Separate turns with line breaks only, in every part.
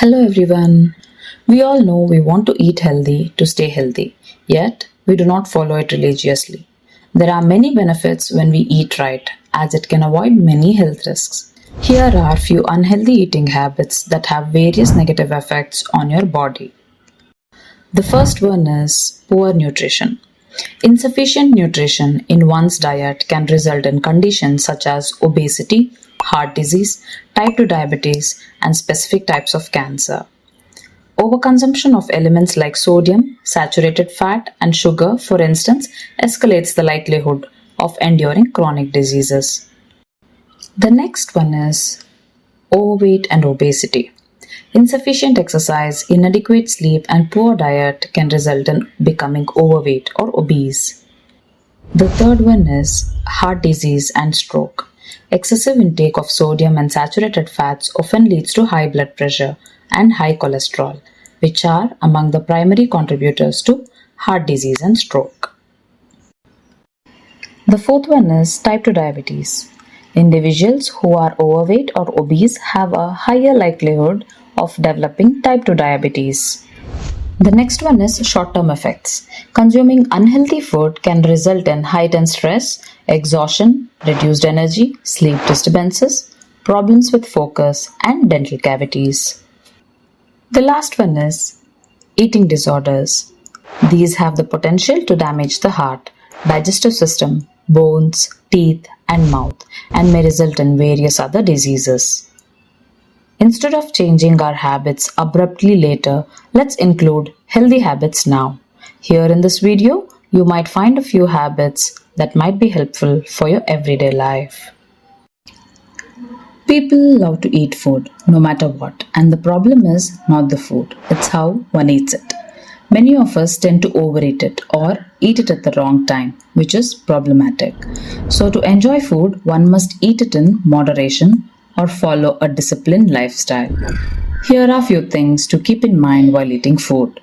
Hello everyone. We all know we want to eat healthy to stay healthy, yet we do not follow it religiously. There are many benefits when we eat right, as it can avoid many health risks. Here are few unhealthy eating habits that have various negative effects on your body. The first one is poor nutrition. Insufficient nutrition in one's diet can result in conditions such as obesity, heart disease, type 2 diabetes, and specific types of cancer. Overconsumption of elements like sodium, saturated fat, and sugar, for instance, escalates the likelihood of enduring chronic diseases. The next one is overweight and obesity. Insufficient exercise, inadequate sleep, and poor diet can result in becoming overweight or obese. The third one is heart disease and stroke. Excessive intake of sodium and saturated fats often leads to high blood pressure and high cholesterol, which are among the primary contributors to heart disease and stroke. The fourth one is type 2 diabetes. Individuals who are overweight or obese have a higher likelihood of developing type 2 diabetes. The next one is short-term effects. Consuming unhealthy food can result in heightened stress, exhaustion, reduced energy, sleep disturbances, problems with focus, and dental cavities. The last one is eating disorders. These have the potential to damage the heart, digestive system, bones, teeth, and mouth, and may result in various other diseases. Instead of changing our habits abruptly later, let's include healthy habits now. Here in this video, you might find a few habits that might be helpful for your everyday life. People love to eat food, no matter what, and the problem is not the food, it's how one eats it. Many of us tend to overeat it or eat it at the wrong time, which is problematic. So to enjoy food, one must eat it in moderation or follow a disciplined lifestyle. Here are a few things to keep in mind while eating food.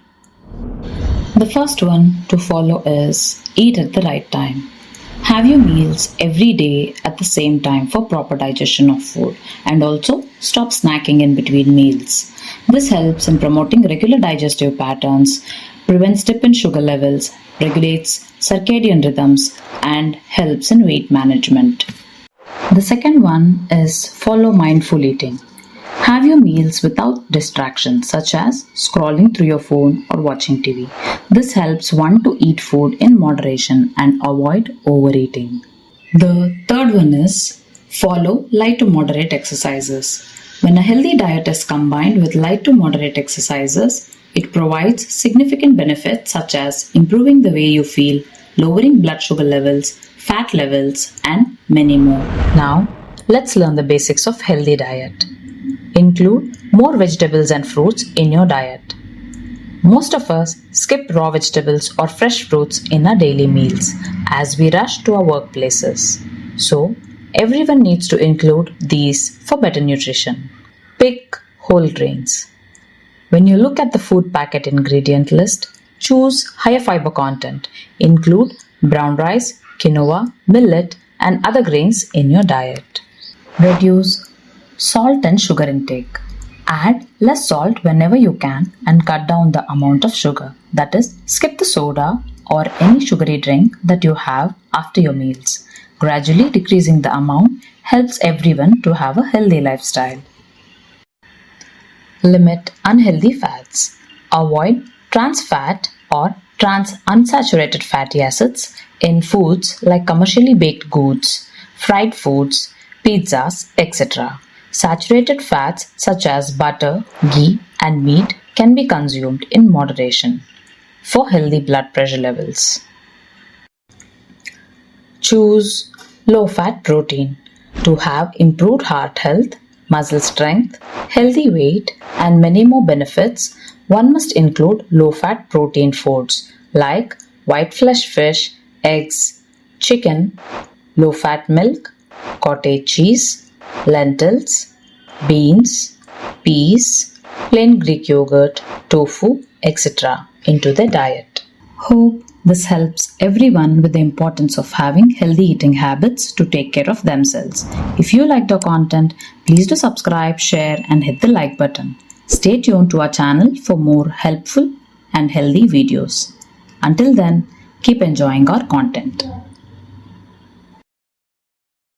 The first one to follow is eat at the right time. Have your meals every day at the same time for proper digestion of food, and also stop snacking in between meals. This helps in promoting regular digestive patterns, prevents dip in sugar levels, regulates circadian rhythms, and helps in weight management. The second one is follow mindful eating. Have your meals without distractions such as scrolling through your phone or watching TV. This helps one to eat food in moderation and avoid overeating. The third one is follow light to moderate exercises. When a healthy diet is combined with light to moderate exercises, it provides significant benefits such as improving the way you feel, lowering blood sugar levels, fat levels, and many more. Now, let's learn the basics of healthy diet. Include more vegetables and fruits in your diet. Most of us skip raw vegetables or fresh fruits in our daily meals as we rush to our workplaces. So, everyone needs to include these for better nutrition. Pick whole grains. When you look at the food packet ingredient list, choose higher fiber content. Include brown rice, quinoa, millet, and other grains in your diet. Reduce salt and sugar intake. Add less salt whenever you can and cut down the amount of sugar. That is, skip the soda or any sugary drink that you have after your meals. Gradually decreasing the amount helps everyone to have a healthy lifestyle. Limit unhealthy fats. Avoid trans fat or trans unsaturated fatty acids in foods like commercially baked goods, fried foods, pizzas, etc. Saturated fats such as butter, ghee, and meat can be consumed in moderation for healthy blood pressure levels. Choose low-fat protein to have improved heart health, muscle strength, healthy weight, and many more benefits. One must include low-fat protein foods like white flesh fish, eggs, chicken, low-fat milk, cottage cheese, lentils, beans, peas, plain Greek yogurt, tofu, etc. into their diet. Hope this helps everyone with the importance of having healthy eating habits to take care of themselves. If you liked our content, please do subscribe, share, and hit the like button. Stay tuned to our channel for more helpful and healthy videos. Until then, keep enjoying our content.